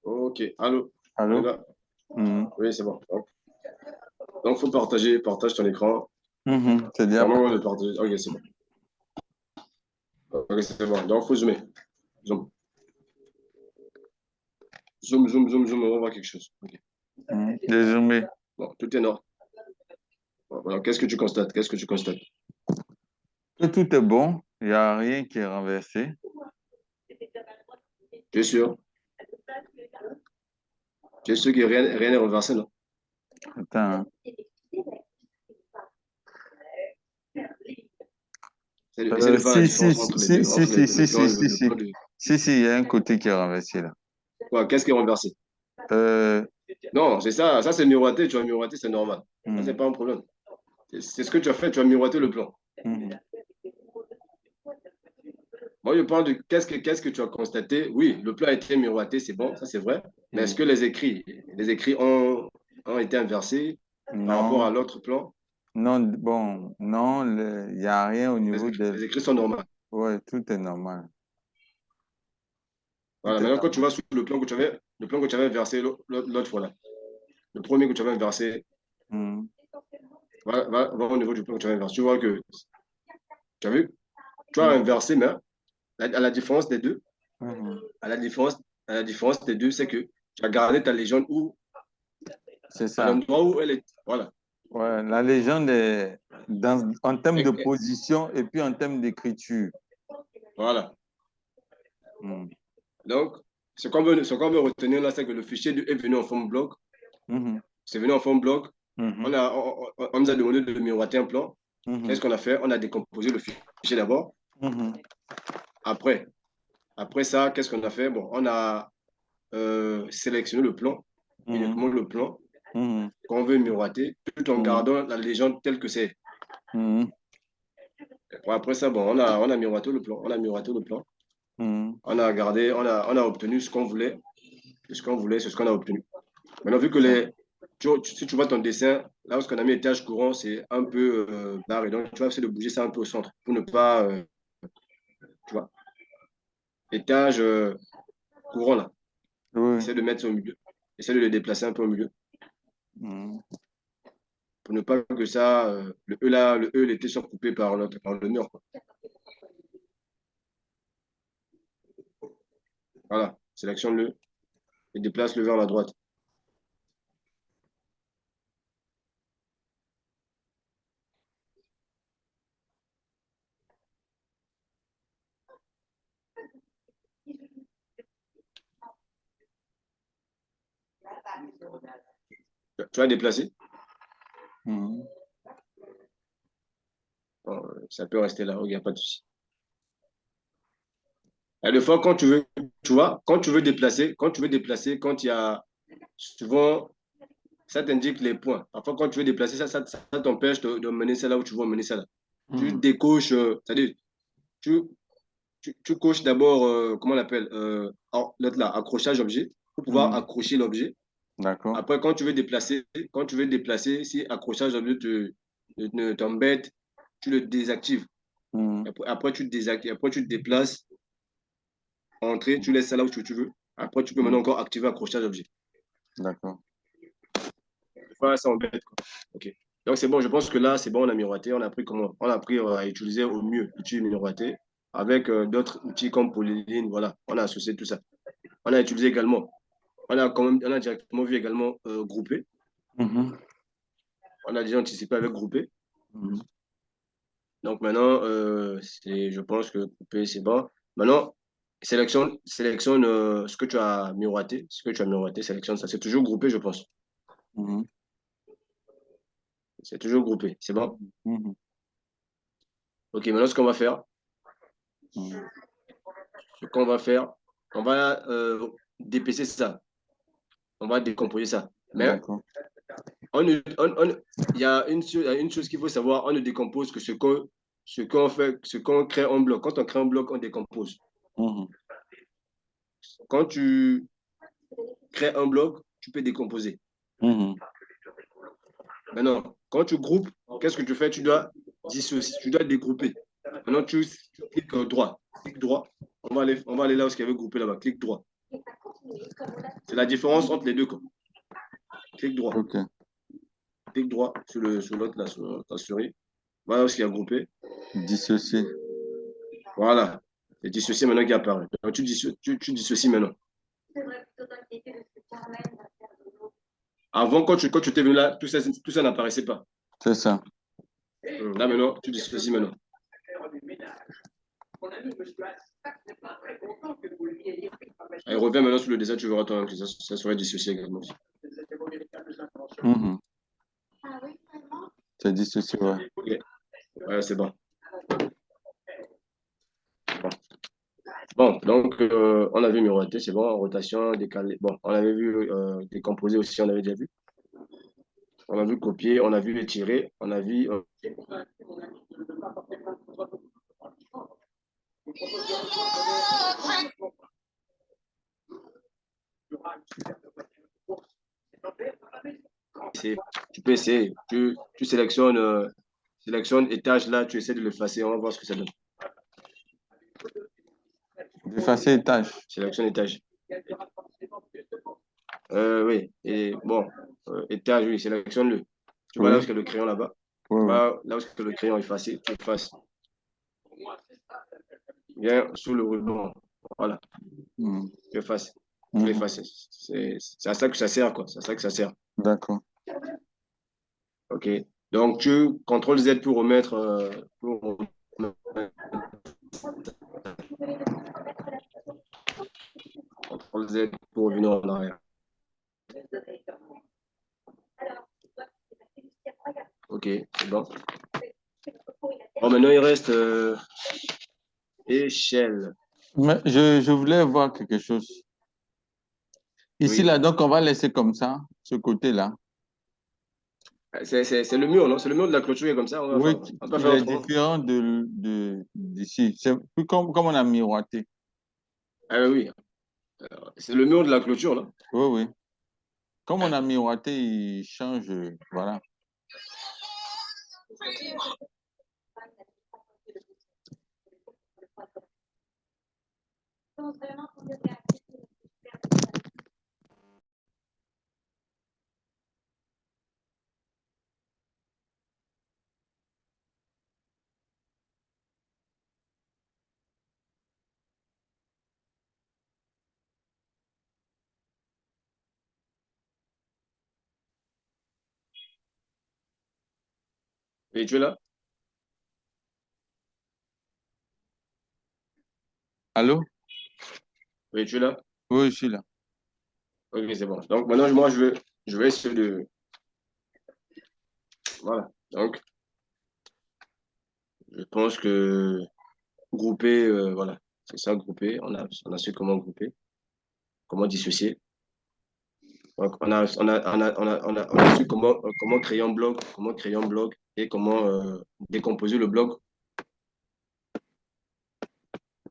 Ok, allô? On est Allô? là? Mhm. Oui, c'est bon. Donc, faut partage ton écran. Mhm. C'est déjà Vraiment, parti. le partager. Ok, c'est bon. Ok, c'est bon. Donc, faut zoomer. Zoom. Zoom, on va voir quelque chose. Ok. Mhm. Dézoomé. Bon, tout est noir. Bon, voilà. Qu'est-ce que tu constates? Qu'est-ce que tu constates? Que tout est bon. Il n'y a rien qui est renversé. Tu es sûr? Tu es sûr que rien n'est renversé, non? Attends. Essaie de faire la Si, si, différence si, entre les si, deux, si, entre si, si, le plan, si, si, le plan si. de. Si, si, il y a un côté qui est renversé là. Quoi, qu'est-ce qui est renversé? Euh, Non, c'est ça. Ça, c'est miroité. Tu as miroité, c'est normal. Ça, c'est mhm. pas un problème. C'est ce que tu as fait. Tu as miroité le plan. Mhm. Moi, je parle de qu'est-ce que tu as constaté. Oui, le plan a été miroité, c'est bon, ça c'est vrai. Mais est-ce Mhm. que les écrits ont été inversés par rapport à Non, l'autre plan? non, bon, non, il n'y a rien au Les niveau écrits, de... les écrits sont normaux. Ouais, tout est normal. Tout Voilà, est maintenant, quand tu normal. vas sur le plan que tu avais inversé l'autre fois là, le premier que tu avais inversé, Mhm. va au niveau du plan que tu avais inversé. Tu vois que, tu as vu, tu as Mhm. inversé, mais à la différence des deux, Mhm. à la différence, à la différence des deux, c'est que tu as gardé ta légende C'est à ça. l'endroit où elle est. Voilà. Ouais, la légende est en termes de Et- et- position et puis en termes d'écriture. voilà. Mhm. Donc, ce qu'on veut retenir là, c'est que le fichier est venu en forme bloc. Mhm. C'est venu en forme bloc. Mhm. On nous a demandé de miroiter un plan. Qu'est-ce Mhm. qu'on a fait? On a décomposé le fichier d'abord. Mhm. Après, après ça, qu'est-ce qu'on a fait? Bon, on a sélectionné le plan, Mhm. uniquement le plan Mhm. qu'on veut miroiter, tout en Mhm. gardant la légende telle que c'est. Mhm. Bon, après ça, bon, on a miroité le plan. On a miroité le plan. Mhm. On a gardé, on a obtenu ce qu'on voulait. Ce qu'on voulait, c'est ce qu'on a obtenu. Maintenant, vu que Bon. si tu vois ton dessin, là où on a mis étage courant, c'est un peu barré. Donc, tu vas essayer de bouger ça un peu au centre pour ne pas, tu vois, étage courant là. Oui. Essaie de mettre ça au milieu. Essaie de le déplacer un peu au milieu Mhm. pour ne pas que ça, le E là, le E, il était surcoupé par le mur, quoi. Voilà, sélectionne-le et déplace-le vers la droite. Tu as déplacé? Mhm. Bon, ça peut rester là, il n'y a pas de souci. Et des fois, quand tu veux, tu vois, quand il y a souvent ça t'indique les points. Parfois, quand tu veux déplacer ça, ça t'empêche de mener ça là où tu veux mener ça là. Tu Mhm. décoches, c'est-à-dire, tu, tu coches d'abord, comment on l'appelle, l'autre là, accrochage objet, pour pouvoir Mhm. accrocher l'objet. D'accord. Après, quand tu veux déplacer, si accrochage objet t'embête, tu le désactives. Mhm. Après, tu désactives, après, tu te déplaces, entrer, tu laisses ça là où tu veux. Après, tu peux maintenant Mhm. encore activer accrochage objet. D'accord. Des fois, ça embête, quoi. OK. Donc, c'est bon, je pense que là, c'est bon, on a miroité. On a appris à utiliser au mieux l'outil miroité avec d'autres outils comme Polyline. Voilà, on a associé tout ça. On a utilisé également, on a directement vu également groupé. Mhm. On a déjà anticipé avec groupé. Mhm. Donc, maintenant, je pense que groupé, c'est bon. Maintenant, sélectionne ce que tu as miroité. Ce que tu as miroité, sélectionne ça. C'est toujours groupé, je pense. Mhm. C'est toujours groupé. C'est bon? Mhm. OK, maintenant, ce qu'on va faire, Mhm. ce qu'on va faire, on va dépecer ça. On va décomposer ça. Mais D'accord. il y a une chose qu'il faut savoir, on ne décompose que ce qu'on fait, ce qu'on crée en bloc. Quand on crée un bloc, on décompose. Mhm. Quand tu crées un bloc, tu peux décomposer. Mhm. Maintenant, quand tu groupes, qu'est-ce que tu fais? Tu dois dissocier, tu dois dégrouper. Maintenant, tu cliques droit. Clique droit. On va aller là où il y avait groupé là-bas. Clique droit. C'est la différence entre les deux. Quoi. Clique droit. OK. Clique droit sur l'autre, là, sur ta souris. Voilà où il y a groupé. Dissocier. Voilà. C'est dissocié maintenant qui apparaît. Donc, tu dissocies maintenant. Avant, quand tu étais venu là, tout ça n'apparaissait pas. C'est ça. Là, maintenant, tu dissocies maintenant. Et reviens maintenant sur le dessin, tu verras que ça serait dissocié également aussi. Mhm. C'est dissocié, ouais. Ok. Ouais, c'est bon. Bon, donc on a vu miroiter, c'est bon, rotation, décalé. Bon, on avait vu décomposer aussi, on avait déjà vu. On a vu copier, on a vu étirer, on a vu. Tu peux essayer. Tu sélectionnes étage là, tu essaies de l'effacer, on va voir ce que ça donne. Effacer étage. Sélectionne étage. Oui, et bon, étage, oui, sélectionne-le. Tu vois là où Oui. est le crayon là-bas. Oui, Tu oui. vois là où est le crayon effacé, tu effaces. Viens sous le ruban. Voilà, Mhm. tu effaces. Tu Mhm. l'effaces. C'est à ça que ça sert, quoi. C'est à ça que ça sert. D'accord. OK. Donc, tu contrôles Z pour remettre, contrôle Z pour revenir en arrière. OK, c'est bon. Bon, maintenant, il reste échelle. Mais je voulais voir quelque chose. Ici, Oui. là, donc, on va laisser comme ça, ce côté-là. C'est le mur, non? C'est le mur de la clôture qui est comme ça. Oui, On va faire il est autrement. différent d'ici. C'est plus comme on a miroité. Ah oui, c'est le mur de la clôture, là. Oui, oui. Comme on a miroité, il change. Voilà. Et tu es là? Allô? Oui, tu es là? Oui, je suis là. OK, c'est bon. Donc, maintenant, moi, je vais essayer de. Voilà. Donc, je pense que grouper, voilà. C'est ça, grouper. On a su comment grouper, comment dissocier. Donc, on a su comment créer un bloc et comment décomposer le bloc.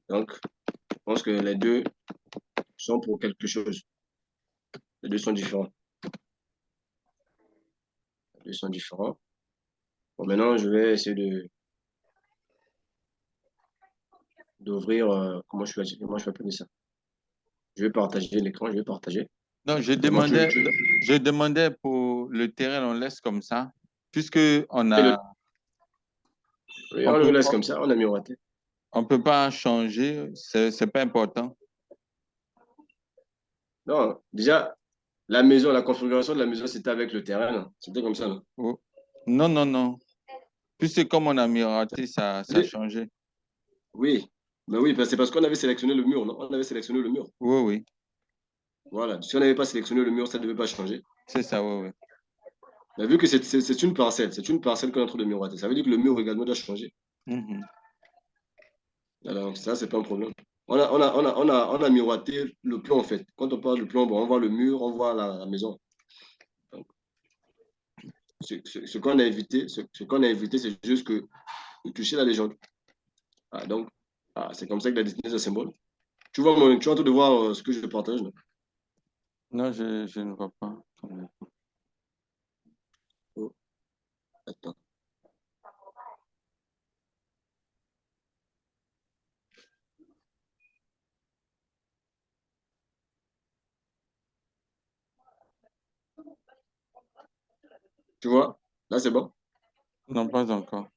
Donc, je pense que les deux sont pour quelque chose. Les deux sont différents. Les deux sont différents. Bon, maintenant, je vais essayer d'ouvrir. Comment je vais appeler ça? Je vais partager l'écran, je vais partager. Donc, D'abord, je demandais pour le terrain, on laisse comme ça, puisque et oui, on le laisse comme ça, on a miroité. on peut pas changer, c'est pas important. Non, déjà, la maison, la configuration de la maison, c'était avec le terrain. Non. C'était comme ça. Non? Oh. Non, non, non. Puisque comme on a miroité, ça a Oui, changé. oui. Mais oui, c'est parce qu'on avait sélectionné le mur, non? On avait sélectionné le mur. Oui, oui. Voilà. Si on n'avait pas sélectionné le mur, ça ne devait pas changer. C'est ça, oui, oui. Mais vu que c'est une parcelle qu'on est en train de miroiter. Ça veut dire que le mur également doit changer. Mhm. Alors, ça, c'est pas un problème. on a miroité le plan, en fait. Quand on parle de plan, bon, on voit le mur, on voit la maison. Donc, ce qu'on a évité, ce qu'on a évité, c'est juste que de toucher la légende. Ah, donc, c'est comme ça que la dessiné ce symbole. Tu vois, tu es en train de voir ce que je partage, non? Non, je ne vois pas. Oh, attends. Tu vois? Là, c'est bon. Non, pas encore.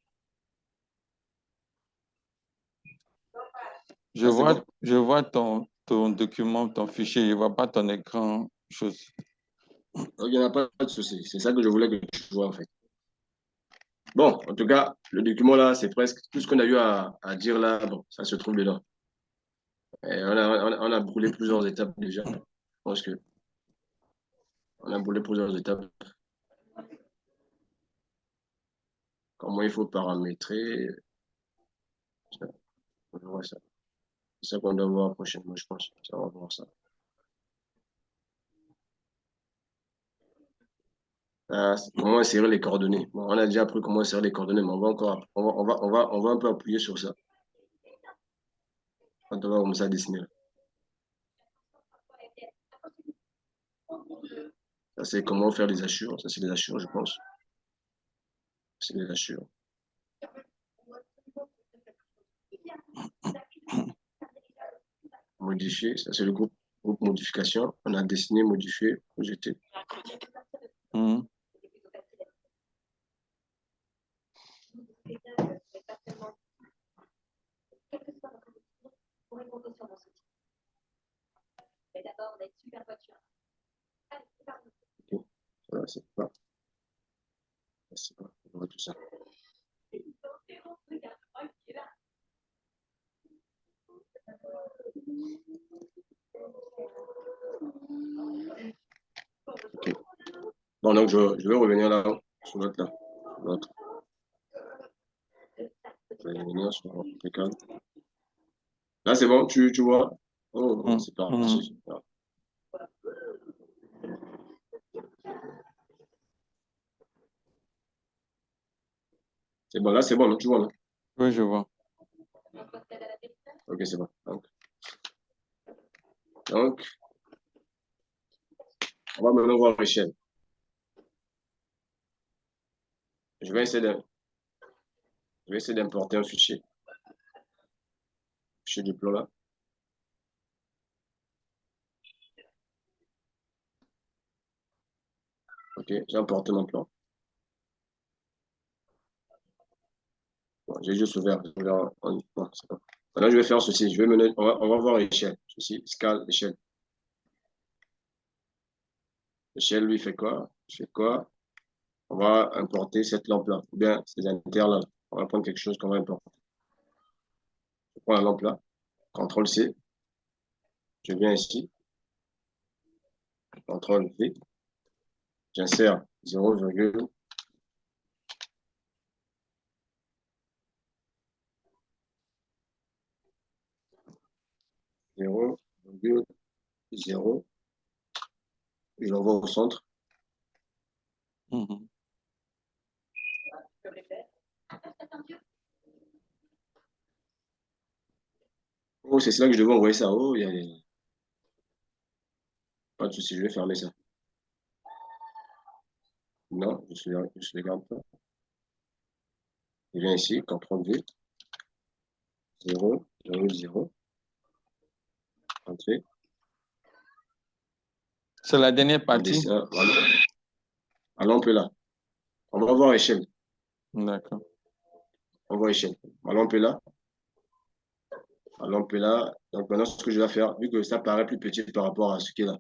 Là, c'est bon. Je vois ton document, ton fichier, je ne vois pas ton écran, chose. Donc, il n'y en a pas de souci. C'est ça que je voulais que tu vois, en fait. Bon, en tout cas, le document là, c'est presque tout ce qu'on a eu à dire là. Bon, ça se trouve dedans. Et on a brûlé plusieurs étapes déjà. Je pense que on a brûlé plusieurs étapes. Comment il faut paramétrer. Ça, on voit ça. C'est ça qu'on doit voir prochainement, je pense. Ça, on va voir ça. Comment insérer les coordonnées. Bon, on a déjà appris comment insérer les coordonnées, mais on va encore, on va un peu appuyer sur ça. Quand on va commencer à dessiner. Ça, c'est comment faire les hachures. Ça, c'est les hachures, je pense. C'est les hachures. Modifier, ça, c'est le groupe modification. On a dessiné, modifié, projeté. Mhm. Ok. Voilà, c'est pas, on voit tout ça. Ok. Bon, donc, je vais revenir là, sur l'autre là. L'autre. Je vais revenir sur impeccable. Là, c'est bon, tu vois. Oh, Mhm. c'est Mhm. parti. C'est bon, là, c'est bon, non, tu vois, là. Oui, je vois. Ok, c'est bon. Donc, on va maintenant voir l'échelle. Je vais essayer je vais essayer d'importer un fichier. Fichier du plan là. Ok, j'ai importé mon plan. Bon, j'ai juste ouvert bon, c'est bon. Maintenant, je vais faire ceci. On va voir l'échelle. Ceci, scale, échelle. L'échelle, lui, fait quoi? Il fait quoi? On va importer cette lampe-là, ou bien ces inter-là. On va prendre quelque chose qu'on va importer. Je prends la lampe là, CTRL C, je viens ici, CTRL V, j'insère 0,0, je l'envoie au centre. Mhm. Oh, c'est là que je devais envoyer ça. Oh, pas de souci, je vais fermer ça. Non, je ne garde pas. Je viens ici, CTRL V, 0,0, entrée. C'est la dernière On partie? descend, voilà. La lampe est là. On va voir échelle. D'accord. On voit échelle. Ma lampe est là. Ma lampe est là. Donc maintenant, ce que je vais faire, vu que ça paraît plus petit par rapport à ce qui est là,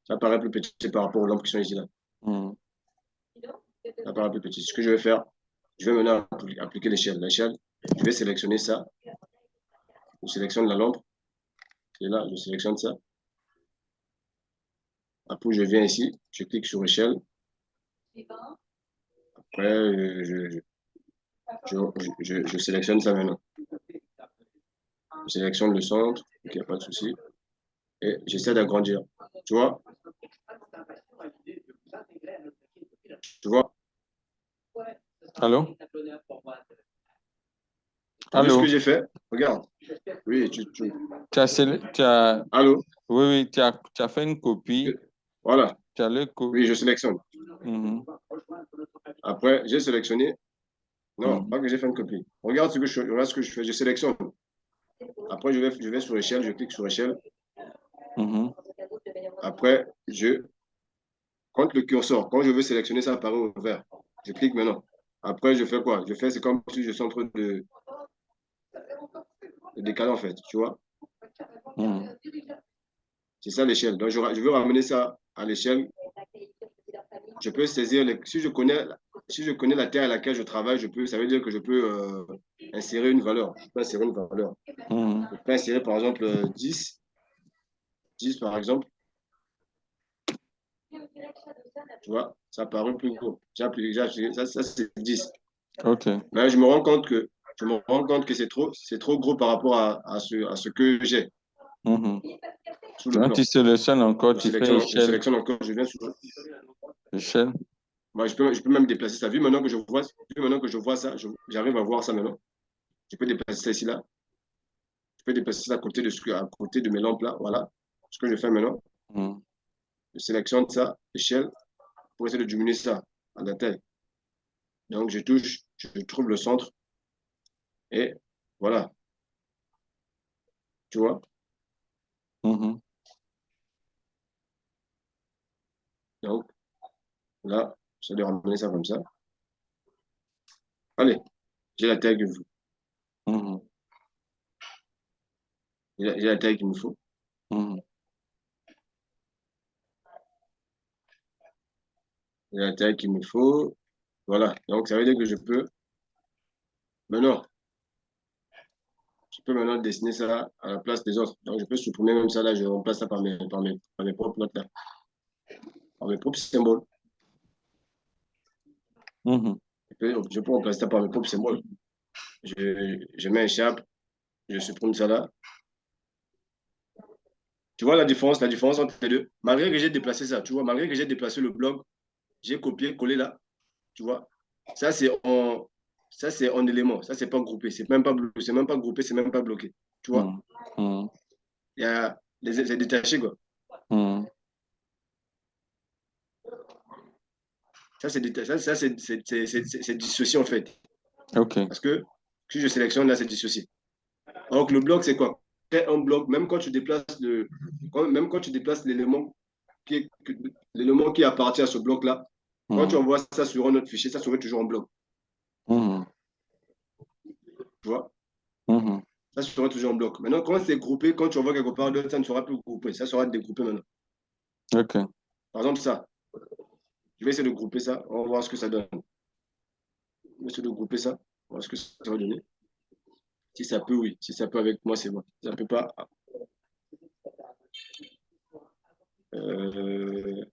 ça paraît plus petit par rapport aux lampes qui sont ici là. Mhm. Ça paraît plus petit. Ce que je vais faire, je vais maintenant appliquer l'échelle. L'échelle, je vais sélectionner ça. Je sélectionne la lampe. Et là, je sélectionne ça. Après, je viens ici, je clique sur échelle. Après, je sélectionne ça maintenant. Je sélectionne le centre, ok, il n'y a pas de souci. Et j'essaie d'agrandir. Tu vois? Tu vois? Allô? Tu as vu ce que Allô? j'ai fait? Regarde. Oui, Tu as, Allô? oui, oui, tu as fait une copie. Voilà. Tu as Oui, je sélectionne. Mhm, Après, j'ai sélectionné. Non, mhm, pas que j'ai fait une copie. Regarde ce que je fais. Je sélectionne. Après, je vais sur échelle, je clique sur échelle. mhm, Après, je compte le curseur. Quand je veux sélectionner, ça apparaît au vert. Je clique maintenant. Après, je fais quoi? C'est comme si je suis en train de décaler en fait. Tu vois? mhm, C'est ça l'échelle. Donc, je veux ramener ça à l'échelle. Je peux saisir si je connais la terre à laquelle je travaille, ça veut dire que je peux insérer une valeur. Je peux insérer une valeur. mhm. Je peux insérer par exemple 10 par exemple. Tu vois, ça paraît plus gros. Ça c'est 10. OK. Mais je me rends compte que c'est trop gros par rapport à ce que j'ai Mhm. sous le Donc, tu plan. sélectionnes encore, tu fais Je échelle, sélectionne encore, je viens sur. échelle. Moi, je peux même déplacer ça. Vu maintenant que je vois ça, j'arrive à voir ça maintenant. Je peux déplacer ça ici là. Je peux déplacer ça à côté de mes lampes là. Voilà. Ce que je fais maintenant, Mhm, je sélectionne ça, échelle, pour essayer de diminuer ça à la taille. Donc, je trouve le centre et voilà. Tu vois? mhm. Donc, là, j'essaie de ramener ça comme ça. Allez, j'ai la taille qu'il me faut. Mhm, J'ai la taille qu'il me faut. mhm, J'ai la taille qu'il me faut. Voilà. Donc, ça veut dire que maintenant, je peux maintenant dessiner ça à la place des autres. Donc, je peux supprimer même ça là. Je remplace ça par mes propres notes là, par mes propres symboles. mhm. Je peux remplacer ça par mes propres symboles. Je mets un chape, je supprime ça là. Tu vois la différence entre les deux? Malgré que j'ai déplacé ça, tu vois, malgré que j'ai déplacé le bloc, j'ai copié, collé là, tu vois. Ça, c'est en, ça, c'est en élément. Ça, c'est pas groupé. C'est même pas groupé, c'est même pas bloqué. Tu vois, Mhm, mhm, c'est détaché, quoi. mhm. Ça, c'est détaché. Ça, c'est dissocié, en fait. OK. Parce que si je sélectionne, là, c'est dissocié. Alors que le bloc, c'est quoi? C'est un bloc, même quand tu déplaces l'élément qui appartient à ce bloc-là, quand tu Mhm, envoies ça sur un autre fichier, ça serait toujours en bloc. mhm, Tu vois? mhm. Ça sera toujours en bloc. Maintenant, quand c'est groupé, quand tu envoies quelque part d'autre, ça ne sera plus groupé. Ça sera dégroupé maintenant. OK. Par exemple, ça. Je vais essayer de grouper ça. On va voir ce que ça donne. Je vais essayer de grouper ça. On va voir ce que ça va donner. Si ça peut, oui. Si ça peut avec moi, c'est bon. Si ça ne peut pas. Euh...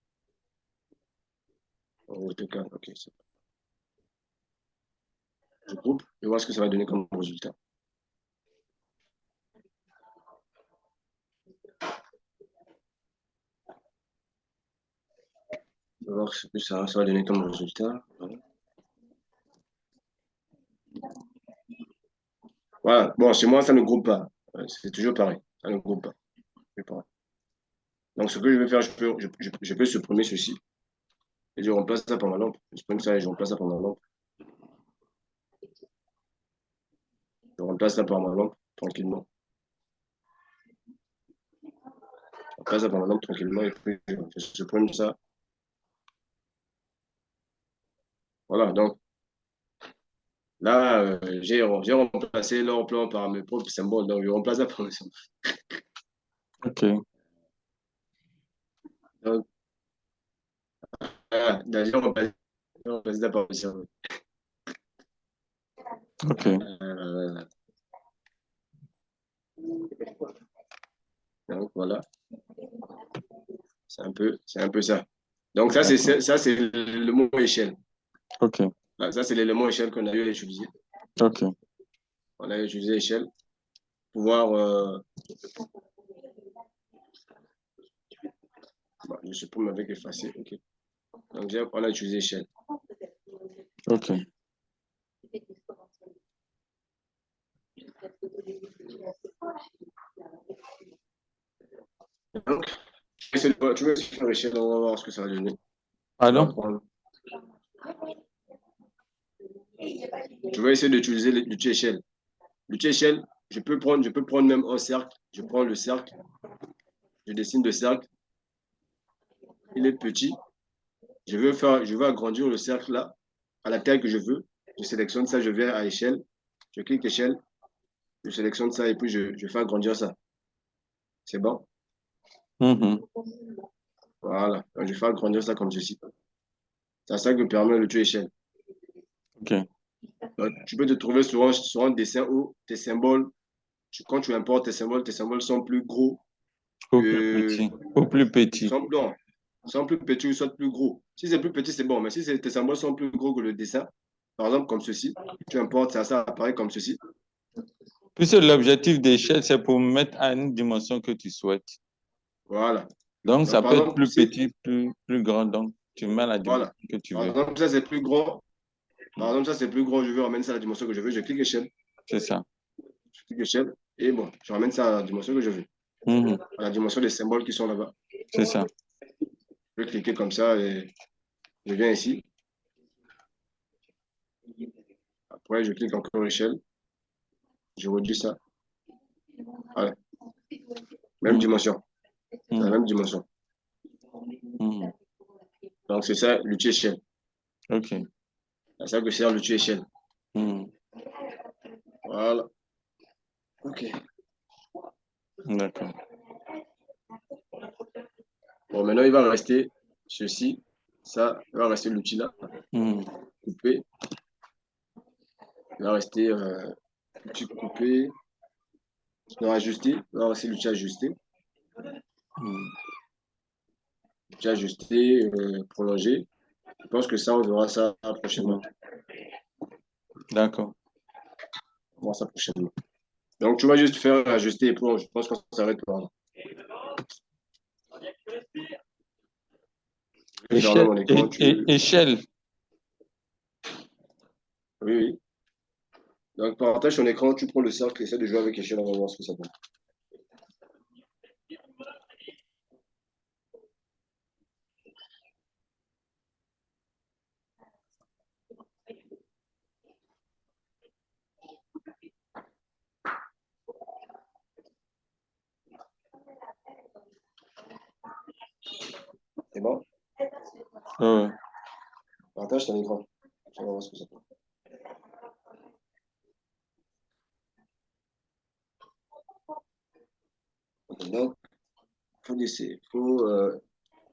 En AutoCAD, ok. Je groupe. Je vais voir ce que ça va donner comme résultat. Je vais voir ce que ça va donner comme résultat. Voilà. Voilà. Bon, chez moi, ça ne groupe pas. C'est toujours pareil. Ça ne groupe pas. C'est pareil. Donc, ce que je vais faire, je peux supprimer ceci. Et je remplace ça par ma lampe. Je supprime ça et je remplace ça par ma lampe. Je remplace ça par ma lampe tranquillement. Je remplace ça par ma lampe tranquillement et puis je supprime ça. Voilà, donc là, j'ai remplacé leur plan par mes propres symboles. Donc, je remplace ça par mes symboles. OK. Donc, j'ai remplacé ça par mes symboles. OK. Euh, donc, voilà, c'est un peu ça. Donc, D'accord. ça, c'est le mot échelle. OK. Là, ça, c'est l'élément échelle qu'on a eu à utiliser. OK. On a utilisé échelle. pouvoir... je supprime avec effacer. OK. Donc, on a utilisé échelle. OK. Donc, tu veux essayer de faire échelle, on va voir ce que ça va donner. Pardon? Je vais essayer d'utiliser l'outil échelle. L'outil échelle, je peux prendre même un cercle. Je prends le cercle, je dessine le cercle. Il est petit. Je veux agrandir le cercle là, à la taille que je veux. Je sélectionne ça, je vais à échelle. Je clique échelle, je sélectionne ça et puis je fais agrandir ça. C'est bon? Mhm. Voilà. Donc, je fais agrandir ça comme ceci. C'est ça que permet l'outil échelle. OK. Donc, tu peux te trouver sur un dessin où tes symboles, quand tu importes tes symboles sont plus gros Ou plus que, petit. Ou plus petit. non, sont plus petits ou soit plus gros. Si c'est plus petit, c'est bon. Mais si tes symboles sont plus gros que le dessin, par exemple comme ceci, tu importes ça apparaît comme ceci. Puisque l'objectif d'échelle, c'est pour mettre à une dimension que tu souhaites. Voilà. Donc, Donc, ça par peut être exemple, plus petit, plus grand. Donc, tu mets la dimension voilà. que tu Par veux. exemple, ça c'est plus gros. Par exemple, ça c'est plus gros. Je veux ramener ça à la dimension que je veux. Je clique échelle. C'est ça. Je clique échelle. Et bon, je ramène ça à la dimension que je veux. Mhm. À la dimension des symboles qui sont là-bas. C'est ça. Je vais cliquer comme ça et je viens ici. Après, je clique encore échelle. Je redis ça. Voilà. Même Mhm. dimension. C'est la Mhm. même dimension. Mhm. Donc, c'est ça l'outil échelle. OK. C'est ça que sert l'outil échelle. Mhm. Voilà. OK. D'accord. Bon, maintenant, il va rester ceci. Ça, il va rester l'outil là. Mhm. Coupé. Il va rester l'outil coupé. Il va ajuster. Il va rester l'outil ajusté. Mhm. L'outil ajusté, prolongé. Je pense que ça, on verra ça prochainement. D'accord. On verra ça prochainement. Donc, tu vas juste faire ajuster et prolonger. Je pense qu'on s'arrête là. Je vais fermer Échelle, mon écran. échelle. Oui, oui. Donc, partage ton écran, tu prends le cercle, essaie de jouer avec l'échelle, on va voir ce que ça donne. C'est bon? Ouais. Partage ton écran. On va voir ce que ça donne. Ok, donc, faut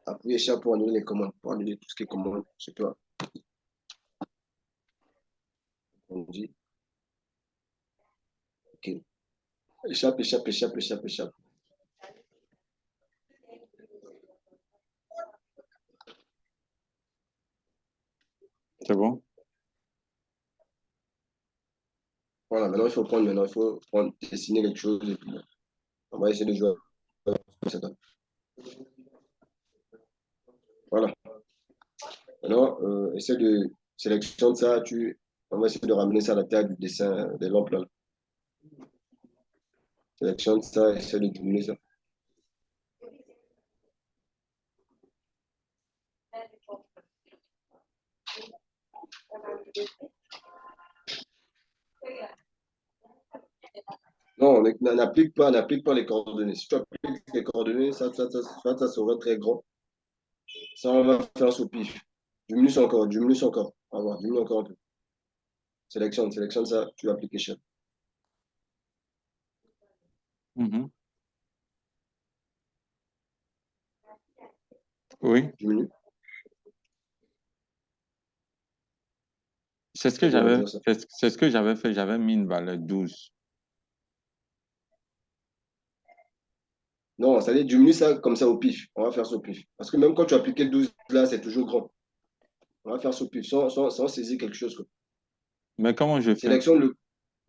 appuyer chat pour annuler les commandes, pour annuler tout ce qui est commande chez toi. On dit, OK. Échappe, échappe, échappe, échappe, échappe. C'est bon? Voilà, maintenant, il faut prendre, dessiner quelque chose et puis on va essayer de jouer avec ce que ça donne. Voilà. Maintenant, essaie de sélectionner ça, on va essayer de ramener ça à la taille du dessin des lampes là. Sélectionne ça, essaie de diminuer ça. Non, on n'applique pas les coordonnées. Si tu appliques les coordonnées, ça sera très grand. Ça, on va faire sous pif. Diminue ça encore, diminue ça encore. On va voir, diminue encore un peu. Sélectionne ça, tu appliques échelle. Mhm. Oui. Diminue. C'est ce que Et j'avais, redire ça. c'est ce que j'avais fait. J'avais mis une valeur 12. Non, ça veut dire diminue ça comme ça au pif. On va faire ça au pif. Parce que même quand tu appliques le 12 là, c'est toujours grand. On va faire ça au pif, sans saisir quelque chose, quoi. Mais comment je fais? Sélectionne le.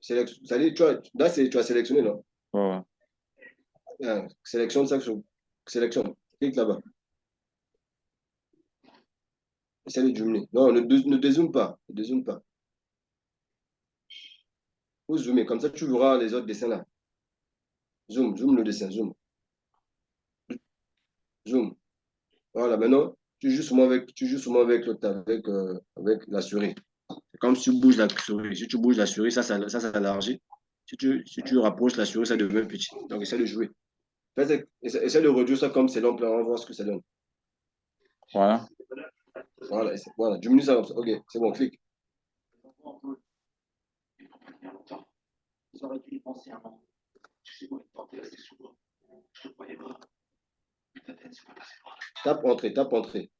Ça veut dire, là, tu as sélectionné, non? Ouais. Sélectionne ça. Sélectionne. Clique là-bas. Essaye de zoomer. Non, ne dézoome pas. Ne dézoome pas. Faut zoomer. Comme ça, tu verras les autres dessins là. Zoom, zoom le dessin. Zoom. Zoom. Voilà, maintenant, tu joues souvent avec l'autre, avec la souris. C'est comme si tu bouges la souris. Si tu bouges la souris, ça s'élargit. Si tu rapproches la souris, ça devient petit. Donc, essaie de jouer. Essaie de réduire ça comme c'est l'ample, on va voir ce que ça donne. Voilà. Voilà, diminue ça comme ça. Ok, c'est bon, clique. Tape entrée, tape entrée.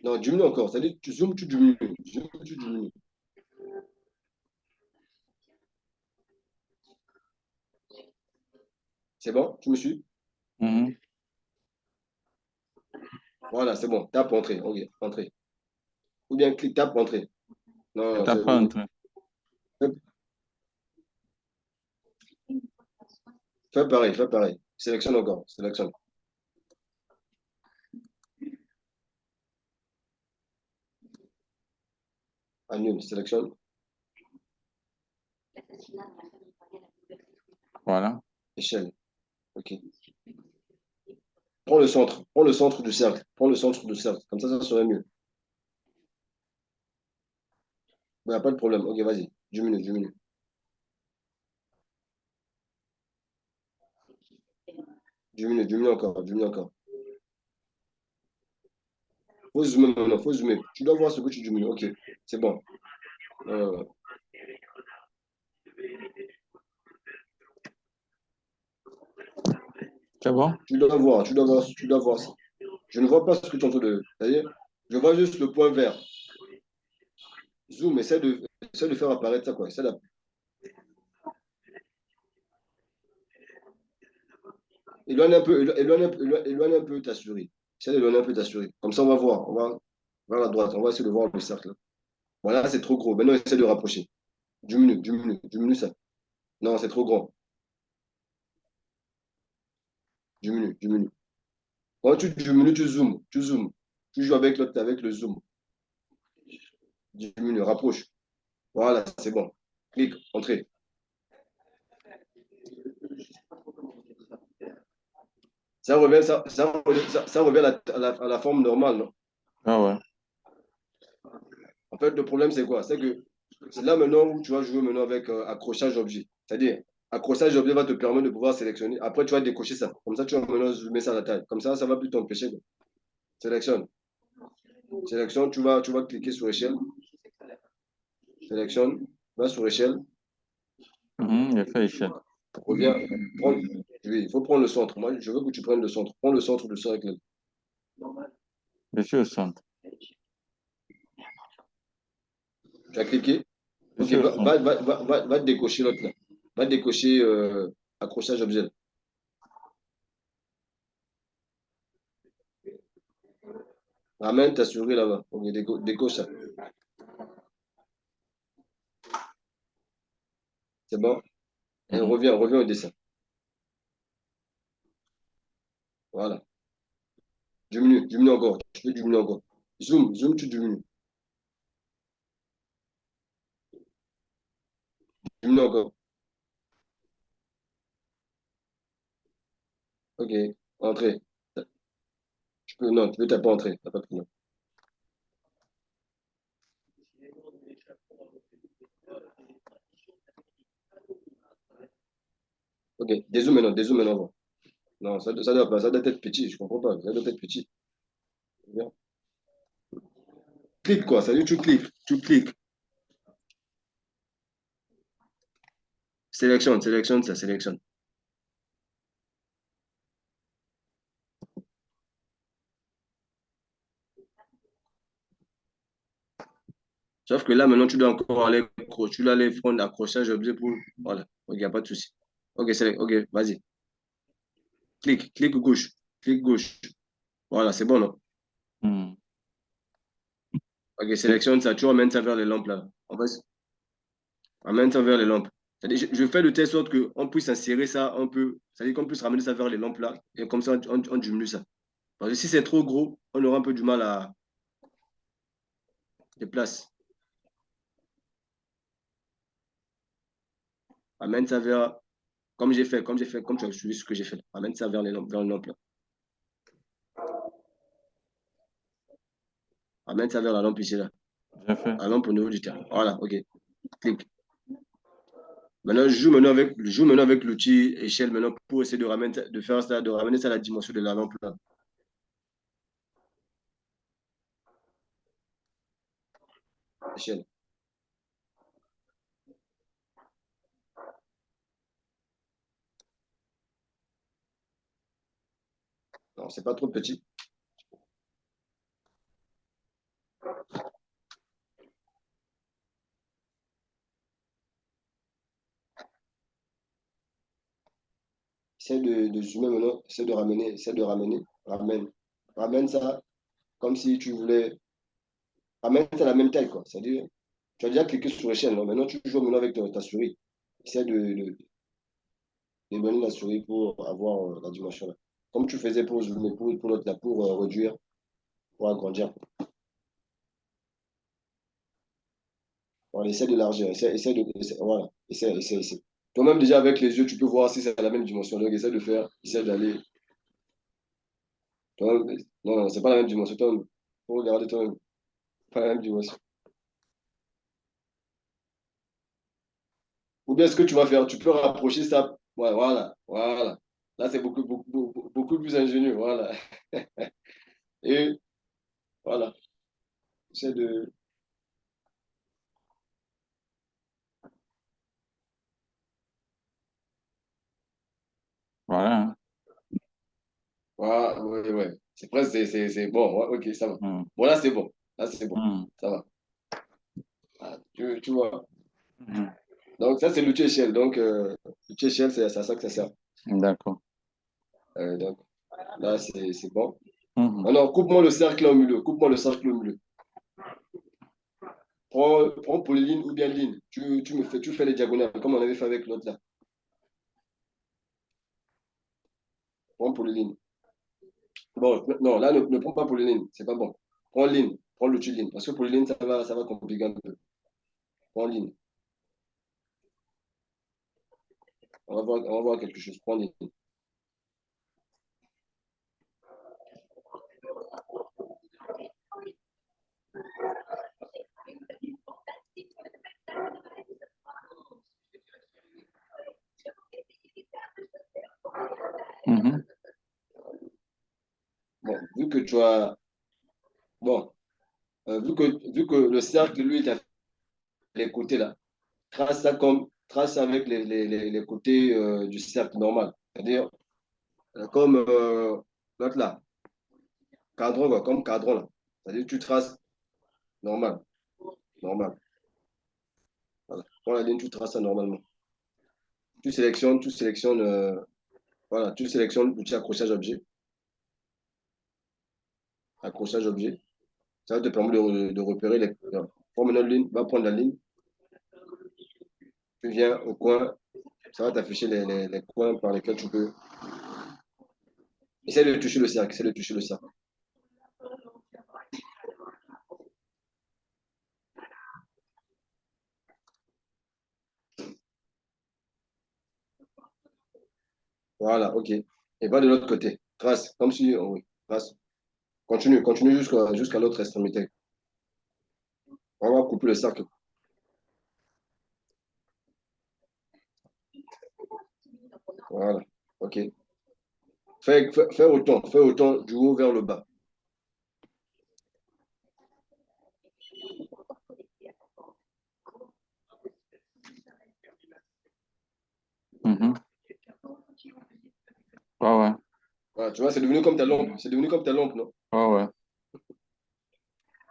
Non, diminue encore. C'est-à-dire, tu zoomes, tu diminues. Zoom, tu diminues. C'est bon? Tu me suis? Mhm. Voilà, c'est bon. Tape entrée. Ok, entrée. Ou bien clique, tape entrée. Non, non, T'as pas un truc. fais pareil, fais pareil. Sélectionne encore. Sélectionne. Annule, sélectionne. Voilà. Échelle. Ok. Prends le centre. Prends le centre du cercle. Prends le centre du cercle. Comme ça serait mieux. Il n'y a pas de problème. Ok, vas-y. Diminue, diminue. Diminue, diminue encore. Diminue encore. Faut zoomer maintenant. Faut zoomer. Tu dois voir ce que tu diminues. Ok. C'est bon. Euh, C'est bon? tu dois voir. Tu dois voir. Tu dois voir ça. Je ne vois pas ce que tu es en train de. C'est-à-dire, je vois juste le point vert. Zoom, essaie de faire apparaître ça, quoi. Éloigne un peu ta souris. Essaie d'éloigner un peu ta souris. Comme ça, on va voir. On va vers la droite. On va essayer de voir le cercle. Voilà, c'est trop gros. Maintenant, essaie de rapprocher. Diminue, diminue, diminue ça. Non, c'est trop grand. Diminue, diminue. Quand tu diminues, tu zoomes. Tu zoomes. Tu joues avec l'autre, avec le zoom. Diminue, rapproche. Voilà, c'est bon. Clique, entrée. Ça revient à la forme normale, non? Ah ouais. En fait, le problème, c'est quoi? C'est là maintenant où tu vas jouer maintenant avec accrochage objet. C'est-à-dire, accrochage objet va te permettre de pouvoir sélectionner. Après, tu vas décocher ça. Comme ça, tu vas maintenant zoomer ça à la taille. Comme ça va plus t'empêcher. Sélectionne. Sélectionne, tu vas cliquer sur échelle. Sélectionne, va sur échelle. J'ai fait échelle. Reviens, prends, oui, il faut prendre le centre. Moi, je veux que tu prennes le centre. Prends le centre du cercle. Je suis au centre. Tu as cliqué. Je Ok, suis au centre. va décocher l'autre là. Va décocher accrochage objet. Ramène ta souris là-bas. Ok, décoche ça. C'est bon? Et reviens au dessin. Voilà. Diminue, diminue encore. Tu peux diminuer encore. Zoom, zoom, tu diminues. Diminue encore. Ok, entrée. Non, tu peux taper entrée. T'as pas de problème. Ok, dézoome maintenant. Non, ça doit pas, ça doit être petit, je comprends pas. Ça doit être petit. Bien. Clique quoi, ça veut dire tu cliques. Tu cliques. Sélectionne, sélectionne ça, sélectionne. Sauf que là, maintenant, tu dois encore tu dois aller prendre accrochage objet pour. Voilà, ok, il n'y a pas de souci. Ok, ok, vas-y. Clique, clique gauche. Clique gauche. Voilà, c'est bon, non? Mhm. Ok, sélectionne ça, tu ramènes ça vers les lampes là. Ramène ça vers les lampes. C'est-à-dire, je fais de telle sorte qu'on puisse insérer ça un peu, c'est-à-dire qu'on puisse ramener ça vers les lampes là, et comme ça, on diminue ça. Parce que si c'est trop gros, on aura un peu du mal à déplacer. Amène ça vers, comme tu as suivi ce que j'ai fait. Amène ça vers les lampes là. Amène ça vers la lampe ici là. J'ai fait. La lampe au niveau du terrain. Voilà, ok. Clique. Maintenant, je joue maintenant avec l'outil échelle maintenant pour essayer de faire ça, de ramener ça à la dimension de la lampe là. Échelle. Non, c'est pas trop petit. Essaie de zoomer maintenant, ramène ça comme si tu voulais, ramène ça à la même taille, quoi. C'est-à-dire, tu as déjà cliqué sur échelle, non? Maintenant, tu joues maintenant avec ta souris. Essaie d'éloigner la souris pour avoir la dimension là. Comme tu faisais pour zoomer, pour l'autre là, pour réduire, pour agrandir. Voilà, essaie d'élargir, voilà, essaie. Toi-même, déjà avec les yeux, tu peux voir si c'est à la même dimension. Donc, essaie d'aller. Toi-même, non, non, c'est pas la même dimension. Toi-même, faut regarder toi-même, pas la même dimension. Ou bien ce que tu vas faire, tu peux rapprocher ça. Ouais, voilà, voilà. Là, c'est beaucoup plus ingénieux. Voilà. Et voilà. Essaie de. Voilà. Hein. Voilà, ouais, ouais. C'est presque, c'est bon. Ouais, ok, ça va. Hmm. Bon, là, c'est bon. Là, c'est bon. Hmm. Ça va. Ah, tu vois. Hmm. Donc, ça, c'est l'outil échelle. Donc, l'outil échelle, c'est à ça que ça sert. D'accord. Donc, là, c'est bon. Hmm. Alors, coupe-moi le cercle là au milieu. Coupe-moi le cercle au milieu. Prends polyline ou bien ligne. Tu fais les diagonales, comme on avait fait avec l'autre là. Prends polyline. Bon, non, là, ne prends pas polyline. C'est pas bon. Prends ligne. Prends l'outil ligne. Parce que polyline, ça va compliquer un peu. Prends ligne. On va voir quelque chose. Prends ligne. Mhm. Bon, vu que tu as. Bon, vu que le cercle, lui, il a les côtés là. Trace avec les côtés du cercle normal. C'est-à-dire, comme l'autre là. Cadran, quoi, comme cadran là. C'est-à-dire, tu traces normal. Normal. Voilà. Prends la ligne, tu traces ça normalement. Voilà, tu sélectionnes l'outil accrochage objet. Accrochage objet. Ça va te permettre de repérer les. Prends maintenant une ligne, va prendre la ligne. Tu viens au coin. Ça va t'afficher les coins par lesquels tu peux. Essaye de toucher le cercle. Essaye de toucher le cercle. Voilà, ok. Et va de l'autre côté. Trace, comme si. Oh oui, trace. Continue jusqu'à l'autre extrémité. On va couper le cercle. Voilà, ok. Fais autant du haut vers le bas. Mhm. Ouais, ouais. Voilà, tu vois, c'est devenu comme ta lampe. C'est devenu comme ta lampe, non? Ouais, ouais.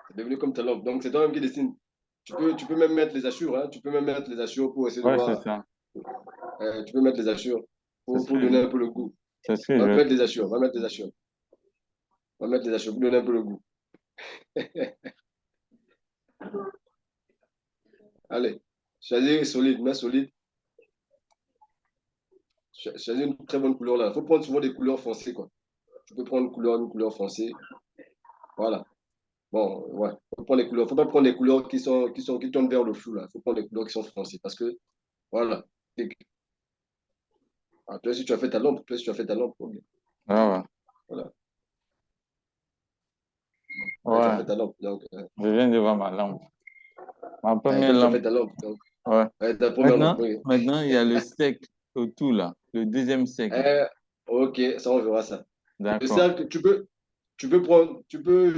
C'est devenu comme ta lampe. Donc, c'est toi-même qui dessine. Tu peux même mettre les hachures, hein. Tu peux même mettre les hachures pour essayer de Ouais, c'est voir. ça. Tu peux mettre les hachures C'est pour, ce pour que donner je, un peu le goût. c'est ce que Va je mettre fais. les hachures, va mettre les hachures. Va mettre les hachures pour donner un peu le goût. Allez, Choisis solide, main solide. Choisis une très bonne couleur là. Il faut prendre souvent des couleurs foncées, quoi. Tu peux prendre une couleur foncée. Voilà. Bon, ouais. Faut pas prendre des couleurs qui tournent vers le flou, là. Faut prendre des couleurs qui sont foncées parce que, voilà. Ah, toi, si tu as fait ta lampe, ok. Ah ouais. Voilà. Ouais, tu as fait Ouais, ta lampe. Donc, je viens de voir ma lampe. Ma première toi, tu as fait lampe. ta lampe. Donc, Ouais. ouais, ta première lampe, Maintenant, oui. maintenant, il y a le cercle autour là, le deuxième cercle. Euh, ok, ça, on verra ça. Le D'accord. cercle, tu peux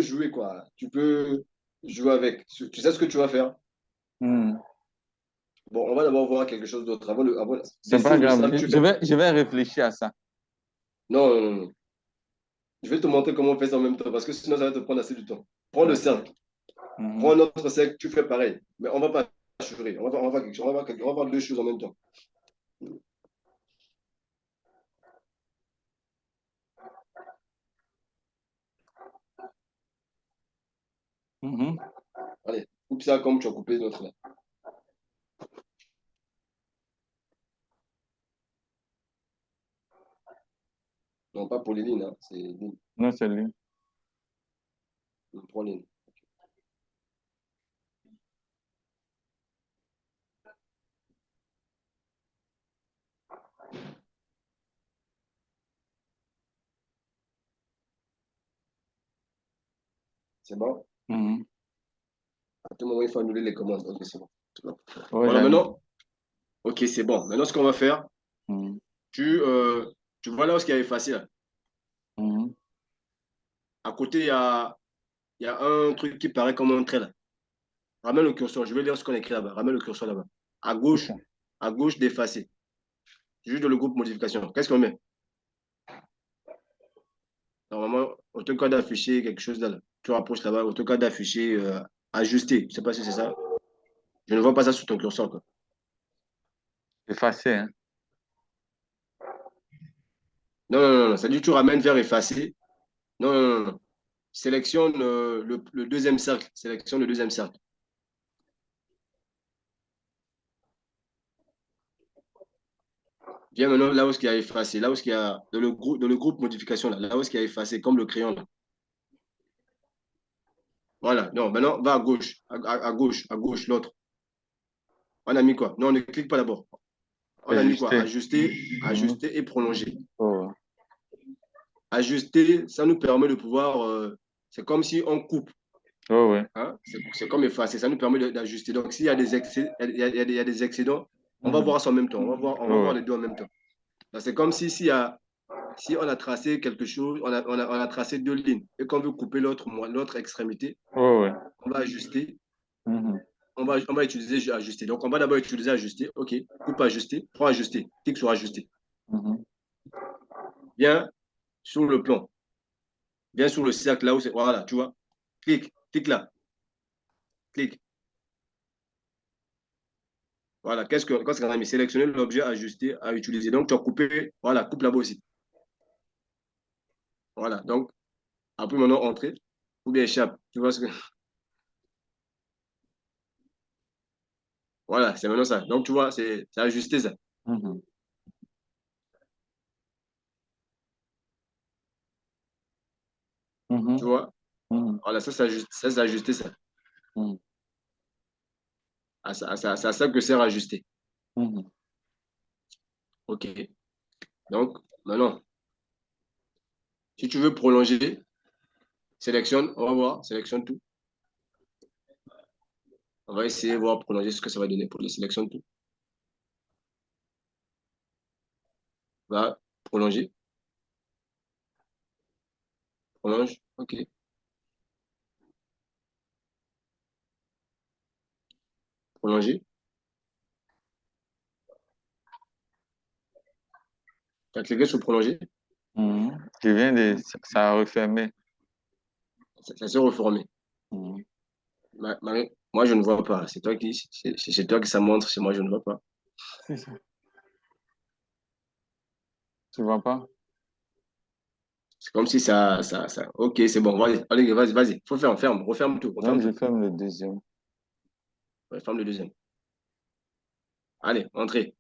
jouer, quoi. Tu peux jouer avec. Tu sais ce que tu vas faire? Hmm. Bon, on va d'abord voir quelque chose d'autre. C'est pas Dessine le grave. cercle, tu fais. Je vais réfléchir à ça. Non, non, non, non. Je vais te montrer comment on fait ça en même temps parce que sinon, ça va te prendre assez du temps. Prends le D'accord. cercle. Prends Mhm. un autre cercle, tu fais pareil. Mais on va pas assurer. On va voir deux choses en même temps. Mhm. Allez, coupe ça comme tu as coupé l'autre là. Non, pas pour les lignes, hein, c'est ligne. Non, c'est lui. Trois lignes. C'est bon? Mhm. À tout moment, il faut annuler les commandes. Ok, c'est bon. C'est bon. Ouais, Voilà, j'annule. maintenant, ok, c'est bon. Maintenant, ce qu'on va faire, Mhm. tu, euh, tu vois là où il y a effacé là. Mhm. À côté, il y a un truc qui paraît comme un trait là. Ramène le curseur. Je vais lire ce qu'on a écrit là-bas. Ramène le curseur là-bas. À gauche, Ok. à gauche d'effacer. Juste dans le groupe modification. Qu'est-ce qu'on met? Normalement, AutoCAD d'afficher quelque chose là. Tu rapproches là-bas. AutoCAD d'afficher ajuster. Je ne sais pas si c'est ça. Je ne vois pas ça sur ton curseur, quoi. Effacé, hein. Non, non, non, non. Ça dit tu ramènes vers effacer. Non, non, non, non. Sélectionne le deuxième cercle. Sélectionne le deuxième cercle. Viens maintenant là où il y a effacé. Là où il y a dans le groupe modification, là où il y a effacé, comme le crayon là. Voilà. Non, maintenant, va à gauche. À gauche, l'autre. On a mis quoi? Non, on ne clique pas d'abord. On a mis quoi? Ajusté. Ajuster, Mhm. ajuster et prolonger. Oh. Ajuster, ça nous permet de pouvoir. C'est comme si on coupe. Oh, ouais. Hein? C'est comme effacer. Ça nous permet d'ajuster. Donc, s'il y a des excès, il y a des excédents, on va Mhm. voir ça en même temps. On va Oh, voir ouais. les deux en même temps. C'est comme si on a tracé quelque chose, on a tracé deux lignes et qu'on veut couper l'autre extrémité, Oh, ouais. on va ajuster. Mhm. On va utiliser ajuster. Donc, on va d'abord utiliser ajuster. OK. Coupe ajuster. Prends ajuster. Clique sur ajuster. Mhm. Viens sur le plan. Viens sur le cercle là où c'est. Voilà, tu vois. Clique. Clique là. Clique. Voilà. Qu'est-ce qu'on a mis? Sélectionner l'objet ajusté à utiliser. Donc, tu as coupé. Voilà. Coupe là-bas aussi. Voilà. Donc, après, maintenant, entrer. Ou bien échappe. Tu vois ce que. Voilà. C'est maintenant ça. Donc, tu vois, c'est ajusté ça. Mhm. Tu Mhm. vois. Mhm. Voilà. Ça, c'est ajusté ça. Mhm. C'est à ça que sert ajuster. Mhm. OK. Donc, maintenant, si tu veux prolonger, sélectionne. On va voir. Sélectionne tout. On va essayer de voir prolonger ce que ça va donner pour le sélectionne tout. Va prolonger. Prolonge. OK. Prolonger. Tu as cliqué sur prolonger. Mhm. Je viens de... Ça a refermé. Ça s'est reformé. Mhm. Marie, moi, je ne vois pas. C'est toi qui ça montre. C'est moi, je ne vois pas. C'est ça. Tu vois pas? C'est comme si ça. OK, c'est bon. Vas-y, allez, vas-y, vas-y. Faut faire, ferme. Referme tout. Donc, Referme je tout. ferme le deuxième. Ouais, ferme le deuxième. Allez, entrez.